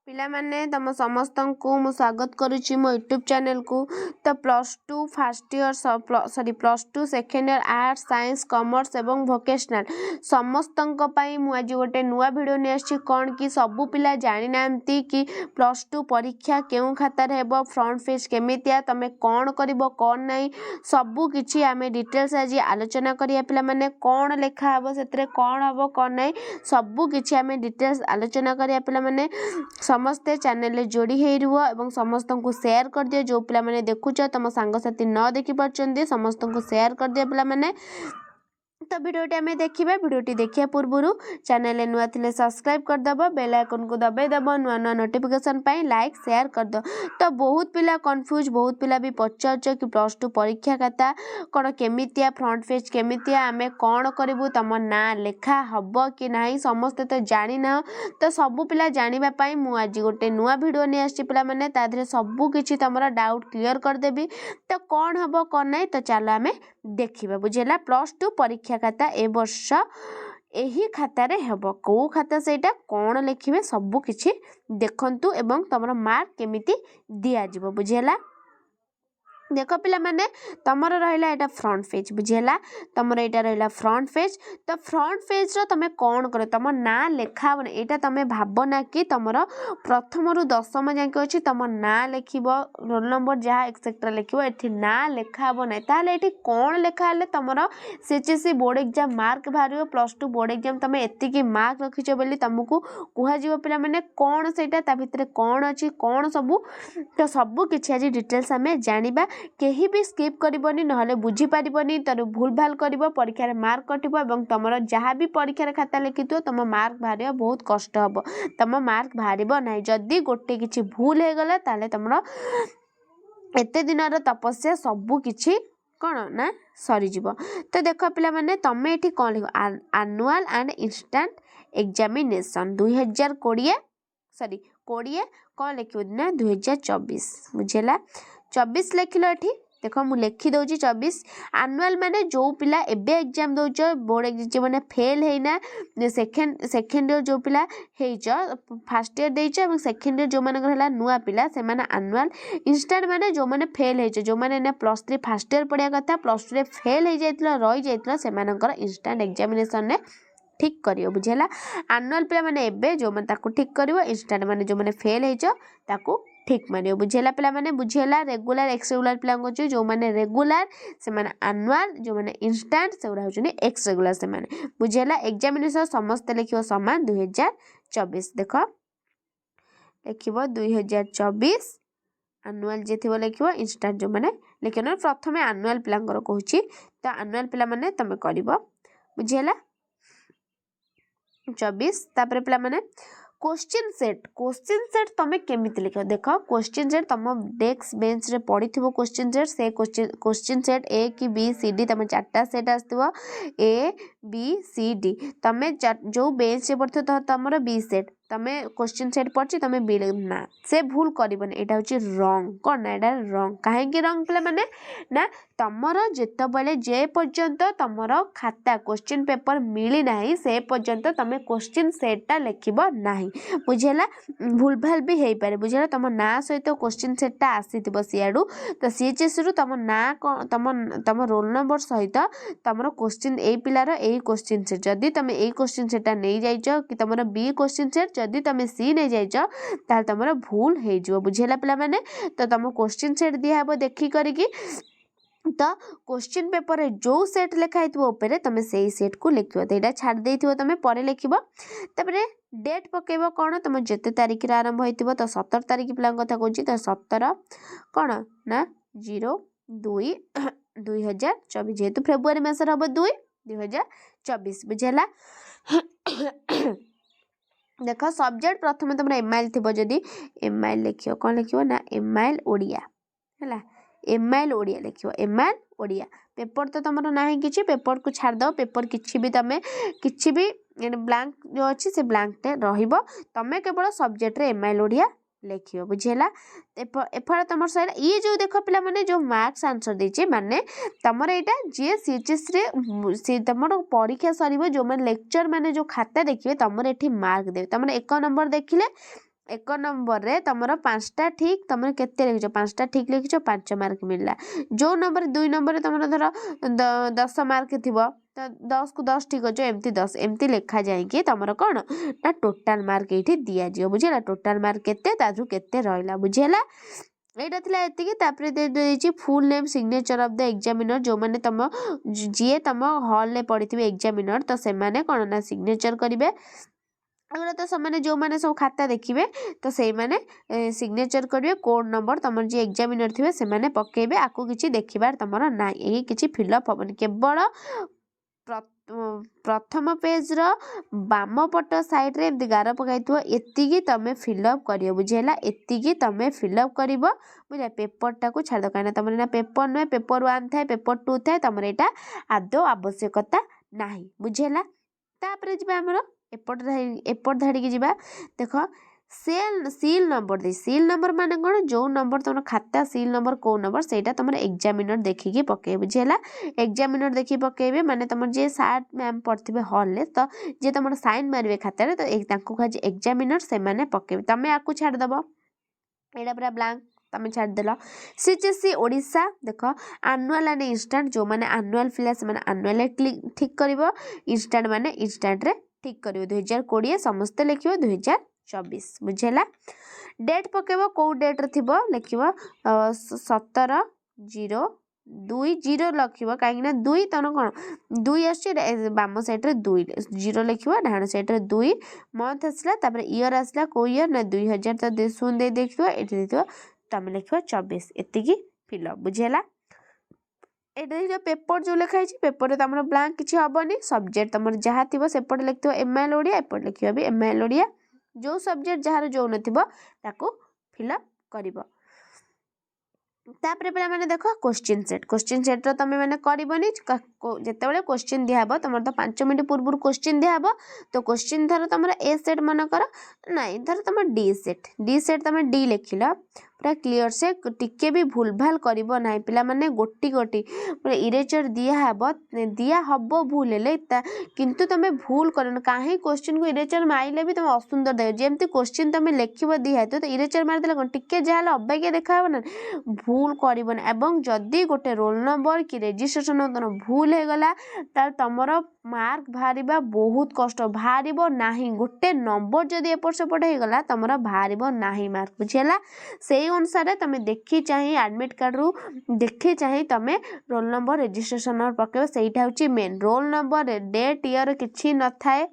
पिला माने तम समस्त को मु स्वागत करुच्ची मो यूट्यूब चैनल को। तो +2 first year sorry +2 second year arts science commerce एवं वोकेशनल समस्त मु आज गोटे नुआ वीडियो नहीं आसी कौन कि सबू पिला जानी नांती कि +2 परीक्षा केउ खातार हेबो फ्रंट पेज केमितिया तमे कौन करिवो कौन नहीं सबू किछि आमे डिटेल्स आज आलोचना करिया पिला माने कौन लेखा हबो सेतरे कौन हबो कौन नहीं सबू किछि आमे डिटेल्स आलोचना करिया पिला माने समस्ते चैनल जोड़ी हे रुह एवं समस्त को शेयर कर दियो। जो पिला माने देखुच तम सांगसाथी न देखि पारछन्ते समस्त को शेयर कर दियो पिला माने। तो वीडियोटी आम देखा वीडियोटी देखिया पूर्व चैनल नुआ थिले सब्सक्राइब करदेव बेल आइकन को दबाई देव नुआ नुआ नोटिफिकेशन पाई लाइक शेयर कर दो। तो बहुत पिला कंफ्यूज बहुत पिला भी पचार कि +2 परीक्षा खाता कौन केमितिया फ्रंट पेज केमितिया आमे कौन करूँ तुम ना लेखा हब कि नहीं समस्ते तो जानी ना। तो सबू पिला जानिबा पाई मु आज गोटे नुआ वीडियो नहीं आछि पिला माने ता धरे सबू किछि तमरा डाउट क्लियर कर देबी। तो कौन हब कौन नहीं तो चलो आमे देखिबा बुझेला। +2 परीक्षा खाता ए वर्ष एही खातार हेबो को खाता सेटा कौन लिखिबे सबू किछि देखंतु एवं तमरा मार्क केमिति दिया जिवो बुझेला। देख पिला माने तमर रहिला एटा फ्रंट पेज बुझेला तमर एटा रहिला फ्रंट पेज। तो फ्रंट पेज रो तमे कौन करे तम ना लेखा बने एटा तमे भाबो ना कि तमर प्रथम रु दशम जाके अछि तम ना लेखिबो रोल नंबर जहा एक्सेट्रा लेखिबो एठी ना लेखा बने ताले एठी कौन लेखा हले तमर सीएचएससी बोर्ड एग्जाम मार्क भारियो +2 बोर्ड एग्जाम तमे एति की मार्क रखिछो बेली तुमको कुहा जीवो पिला माने कौन सेटा ता भितरे कौन अछि कौन सबू। तो सबू किछि आज डिटेल्स हमें जानिबा केही भी स्किप करिवनी नहले बुझी पारिबनी तर भूल भाल करिवो परीक्षा रे मार्क कटिबो एवं तमरो जहा भी परीक्षा रे खाता लिखितो तम मार्क भारिया बहुत कष्ट हबो तम मार्क भारिबो नाही जदी गोटे किछि भूल हे गला ताले तमरो एते दिनर तपस्या सबू किछि कौन ना सरी जीवो। तो देख पिला माने तमे एठी कोन लिखो annual and instant examination 2020 sorry 20 कौन लिखो ना 2024 बुझेला 24 लिखिलो एठी देखो मु लिखि दउची 24 एनुअल माने जो पिला एबे एग्जाम दउछ बोर्ड एग्जाम माने फेल हेना सेकेंड ईयर जो पिला हेइछ फर्स्ट ईयर देइछ एवं सेकेंड ईयर जो माने हला नुआ पिला से माने एनुअल इंस्टेंट माने जो माने फेल हेइछ जो माने ना +3 फर्स्ट ईयर पढ़िया कथा +2 रे फेल हे जाइतलो रहि जाइतलो से मानकर इंस्टेंट एग्जामिनेशन ने ठीक करियो बुझेला। एनुअल पिला माने एबे जो माने ताकू ठीक करियो इंस्टेंट माने जो माने फेल हेइछ ताकू ठीक मानियो बुझेला पिला माने बुझेला। रेगुलर एक्स रेगुलर पिला को जो माने रेगुलर से माने एनुअल जो माने इंस्टेंट से उरा होचनी एक्स रेगुलर से माने बुझेला। एग्जामिनेशन समस्त लिखियो समान 2024 देखो लिखिबो 2024 एनुअल जे थिबो लिखिबो इंस्टेंट जो माने लिखिनो प्रथमे एनुअल पिला कहूची तो एनुअल पिला माने तमे करिवो बुझेला 24 तापर पिला माने क्वेश्चन सेट तमे केमिति लिख देख क्वेश्चन सेट तम डेस्क बेंच रे पड़ी थिबो क्वेश्चन सेट से क्वेश्चन सेट ए कि बी सी डी तमे चारटा सेट आस्थिबो ए बी सी डी तमे जो बेंच रे पड़थो तो तमरो बी सेट तमे क्वेश्चन सेट पड़छि तमे बी ना से भूल करबन एटा होछि रॉन्ग कोन ना एटा रॉन्ग काहे कि रॉन्ग प्ले माने ना तमरो जेतो बेले जे पर्यंत तमरो खाता क्वेश्चन पेपर मिली नाही से पर्यंत तमे क्वेश्चन सेटटा लिखिबो नाही बुझेला। भूल भाल भी हेई पारे बुझेला तम ना सहित क्वेश्चन सेटटा आसीथिबो सियाडू तो सीएचएस रु तम ना तम रोल नंबर सहित तमरो क्वेश्चन ए पिलार ए क्वेश्चन सेट जदी तमे ए क्वेश्चन सेटटा नै जाइछो कि तमरो बी क्वेश्चन सेट जदी तमे सी नै जाइछो ताल तमरो भूल हेई जिवो बुझेला पिला माने। तो तम क्वेश्चन सेट दिया हबो देखि करिकि तो क्वेश्चन पेपर रे जो सेट लिखा हितबो ऊपर तमे सेही सेट को लिखिबो तो एटा छाड़ देइथिबो तमे परे लिखिबो तबरे डेट पकेबो कोन तमे जते तारिख रे आरंभ होइतिबो तो 17 तारिख पिला कथा कहूची तो 17 कोन ना 02 2024 जेतु फेब्रुआरी मास रे हबो 2 2024 बुझेला। देखो सब्जेक्ट प्रथमे तमरा एमआईएल थिबो जदी एमआईएल लिखियो कोन लिखियो ना एमआईएल ओडिया हैला एमआईएल ओडिया लिखियो एमआईएल ओडिया पेपर तो तमरो नाही किछि पेपर को छाड़ दो पेपर किछि भी ब्लैंक जो अछि से ब्लैंक टे रहिबो तमे केवल सब्जेक्ट रे एमआईएल ओडिया लिखियो बुझेला। एफार तमर साइड ये जो देखो पिला माने जो मार्क्स आंसर देछि माने तमर एटा जे सीएचएस रे से तमर परीक्षा सरीबो जो माने लेक्चर माने जो खाता देखिबे तमर एठी मार्क देबे तमर 1 नंबर देखिले एक नंबर रे तुमर 5टा ठीक तुम केते लिखिछ 5टा ठीक लिखिछ 5 मार्क मिलला जो नंबर 2 नंबर रे तुमर धर 10 मार्क थिबो तो 10 को 10 ठीक अच्छे एमती 10 एमती लिखा जाए कि तुमर कौन ना टोटाल मार्क ये दिया जी बुझेगा टोटाल मार्क केते ताजु केते रहिला बुझेला एटा थिला एतिकी तापरे दे देछि full name signature of the examiner जो माने तम जे तम हॉल ले पड़िथिबे एग्जामिनर तो से माने कोन ना सिग्नेचर करिवे अगर तो समाने जो माने सब खाता देखिबे तो से माने सिग्नेचर करिवे कोड नंबर तमर जे एग्जामिनर थिबे से माने पकेबे आकु किछि देखिबार तमर ना एही किछि फिल अप हबन केवल प्रथम पेज रो बाम पट साइड रे एमती गार पकाइथो एतिकी तमे फिल अप करियो बुझेला एतिकी तमे फिल अप करिवो बुझा पेपर टाको छाड़ दो काना तमरे ना पेपर न पेपर 1 थाए पेपर 2 थाए तमरे एटा आदो आवश्यकता नाही बुझेला तापरे जिबा हमरो एपट धाड़ी की जिबा देखो सील नंबर माने कौन जो नंबर तुम खाता सील नंबर को नंबर सेटा तुम एग्जामिनर देखिकी पकेबे बुझेला एग्जामिनर देखि पकेबे माने तुम जे सार्ट मैम पढ़थिबे हॉल ले तो जे तुम साइन मारबे खाता रे तो तांको खाजे एग्जामिनर से माने पकेबे तमे आकु छाड़ दबो एडा पूरा ब्लैंक तमे छाड़ देलो सीएचएससी ओडिशा देखो एनुअल एंड इंस्टेंट जो माने एनुअल फिला से माने एनुअल ठीक करिवो इंस्टेंट माने इंस्टेंट रे ठीक करिवो 2020 समस्त लिखिवो 2024 बुझेला डेट पकेबो को डेट रे थिबो लिखिवो 17/0/2 लिखिवो काहे ना 2 तन कोन 2 आछि बाम साइड रे 2 0 लिखिवो डाहाण साइड रे 2 मंथ आसला तापर ईयर आसला को ईयर ना 2000 तो सुन दे देखिवो एठी देखिवो तमे लिखिवो 24 एतिकी फिल बुझेला एटा जो पेपर जो लिखाई पेपर रे तमर ब्लैंक किछि हबनी सब्जेक्ट तमर जहा थिबो सेपट लिखथिबो एमएल ओडिया एपट लिखिबो भी एमएल ओडिया जो सब्जेक्ट जहार जो नथिबो ताको फिल अप करिवो तापरे पे माने देखो क्वेश्चन सेट रो तमे माने करबनी जेते बेले क्वेश्चन दिया हबो तमर तो 5 मिनिट पूर्व क्वेश्चन दिया हबो तो क्वेश्चन धर तमर ए सेट मन कर नाही धर तमर डी सेट तमे डी लिखिलो पूरा क्लियर से टिके भी भूल भाल करिवो नाही पिला माने गोटी पूरा इरेजर दिया हबो भूल ले किंतु तमे भूल करन काहे क्वेश्चन को इरेजर माइले भी तमे असुंदर दे जेमति क्वेश्चन तमे लिखिबो दिया तो इरेजर मार देला कोन टिके जाले अबागे देखा हबो ना भूल करिवो ना एवं जदी गोटे रोल नंबर कि रजिस्ट्रेशन नंबर भूल हे गला तार तमरो मार्क भारिबा बहुत कष्ट भारिबो नाही गोटे नंबर जदी एपट सेपट हे गला तमरो भारिबो नाही मार्क बुझेला से अनुसार तमे देखी चाहे एडमिट कार्ड रु देखी चाहे तमे रोल नंबर रजिस्ट्रेशन नंबर पकेबो सेटा होची main roll number date year किछि न थाए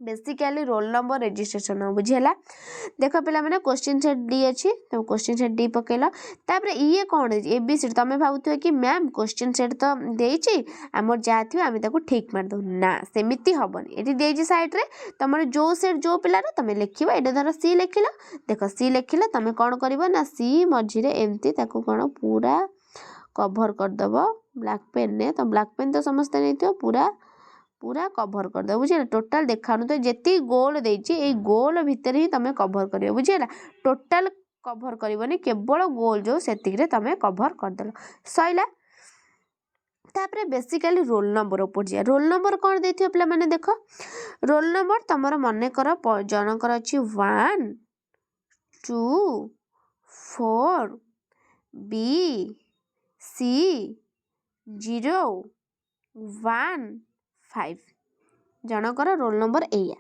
बेसिकली रोल नंबर रजिस्ट्रेशन बुझेला देख पिला माने क्वेश्चन सेट डी अच्छी तुम क्वेश्चन सेट डी पकेल तापर ये कौन एबीसी तुम भावुथ कि मैम क्वेश्चन सेट तो देछि आमर जहाँ थी आम ठीक मारद ना सेमती हेनी ये देछि साइड रे तुम जो सेट जो पिलार तुम लिख ये धर सी लिखिल देख सी लिखिल तुम कौन कर ना सी मझे एमती कौन पूरा कभर करदेव ब्लैक पेन ने तो ब्लैक पेन तो समस्ते नहीं पूरा पूरा कभर कर दो बुझे टोटाल देखा तो जी गोल देती गोल भितर ही तुम कभर कर बुझे टोटाल कभर करनी केवल गोल जो से तुम कभर करदेल सैला तापर बेसिकली रोल नंबर ऊपर जा रोल नंबर कौन देथियो पिला माने देख रोल नंबर तुमर मन कर जनकर अच्छी 1 2 4 बी सी 0 1 5 जनकर रोल नंबर एया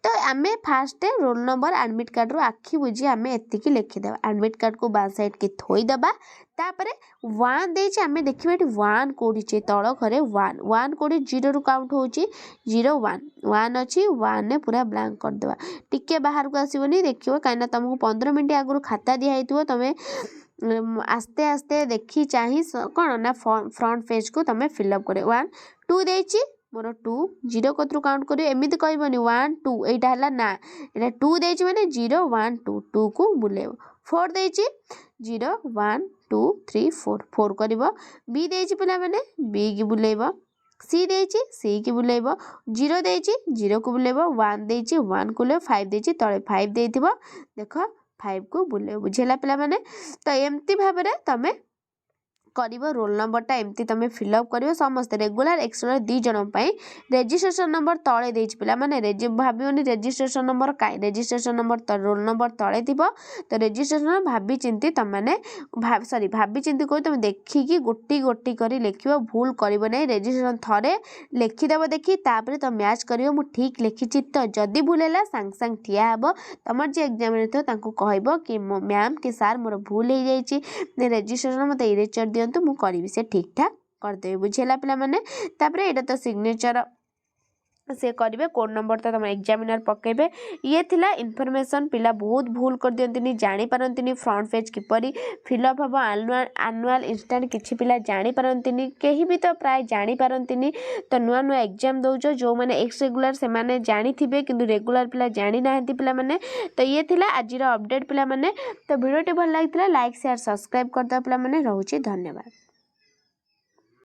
तो आमे first roll number admit card रो आखि बुझी आमे एतिकी लिखिदेबा एडमिट कार्ड को बा साइड के थोई दबा तापरे 1 देछि आमे देखिबा एटी 1 कोडी छे तळ घरे 1 कोडी 0 रु काउंट होची 0 1 1 अछि 1 ने पूरा ब्लैंक कर देबा टिके बाहर को आसीबनी देखिबो काइना तुमको 15 मिनिट आगु खाता दिया हेतुओ तमे आस्ते आस्ते देखी चाहि कौन ना फ्रंट पेज को तुम फिलअप करे 1 2 देछि मोर 2 0 कतरु काउंट करियो एमिति कहबनी 1 2 एटा हला ना एटा 2 देछि माने 0 1 2 2 को बुलेबो 4 देछि 0 1 2 3 4 4 करिवो बी देछि पिला माने बी की बुलेबो सी देछि सी की बुलेबो 0 देछि 0 को बुलेबो 1 देछि 1 को ले 5 देछि तळे 5 देथिबो देखो 5 को बुलेबो बुझेला पिला माने तो एम्ति भाबरे तमे କରିବ ରୋଲ୍ ନମ୍ବରଟା ଏମିତି ତୁମେ ଫିଲ୍ଅପ୍ କରିବ ସମସ୍ତେ ରେଗୁଲାର ଏକ୍ସଟର୍ନାଲ 2 ଜଣଙ୍କ ପାଇଁ ରେଜିଷ୍ଟ୍ରେସନ୍ ନମ୍ବର ତଳେ ଦେଇଛି ପିଲାମାନେ ଭାବିବନି ରେଜିଷ୍ଟ୍ରେସନ୍ ନମ୍ବର କାଇଁ ରେଜିଷ୍ଟ୍ରେସନ୍ ନମ୍ବର ରୋଲ୍ ନମ୍ବର ତଳେ ଥିବ ତ ରେଜିଷ୍ଟ୍ରେସନ୍ ଭାବିଚିନ୍ତି ତୁମମାନେ ଭାବିଚିନ୍ତି କହି ତୁମେ ଦେଖିକି ଗୋଟି ଗୋଟି କରି ଲେଖିବ ଭୁଲ କରିବ ନାହିଁ ରେଜିଷ୍ଟ୍ରେସନ୍ ଥରେ ଲେଖିଦେବ ଦେଖି ତାପରେ ତୁମେ ମ୍ୟାଚ୍ କରିବ ମୁଁ ଠିକ୍ ଲେଖିଛି ତ ଯଦି ଭୁଲ ହେଲା ସାଙ୍ଗେ ସାଙ୍ଗେ ଠିଆ ହେବ ତୁମର ଯିଏ ଏକ୍ଜାମିନେଟର ଥିବ ତାଙ୍କୁ କହିବ କି ମ୍ୟାମ୍ କି ସାର୍ ମୋର ଭୁଲ ହେଇଯାଇଛି ରେଜିଷ୍ଟ୍ରେସନ୍ ମୋତେ ଇରେଜର ଦିଅନ୍ତୁ ମୁଁ କରିବି ସେ ଠିକ୍ ଠାକ୍ କରିଦେବି ବୁଝିହେଲା ପିଲାମାନେ ତାପରେ ଏଇଟା ତ ସିଗ୍ନେଚର से करेंगे कोड नंबर तो तुम एग्जामिनर पकेबे ये थिला इनफॉरमेशन पिला बहुत भूल कर दियंतिनी जानि पारंतिनी फ्रंट पेज किपरि फिलअप हम एनुअल इंस्टेंट किछि पिला जानि पारंतिनी केही भी तो प्राय जानि पारंतिनी तो नुआ नुआ एग्जाम दउजो जो माने एक्स रेगुलर से माने जानि थिबे किंतु रेगुलर पिला जानि नाहंती पिला माने तो ये थिला आजिर अपडेट पिला माने तो वीडियो टे भल लागितला लाइक शेयर सब्सक्राइब करदा पिला माने रहउची धन्यवाद।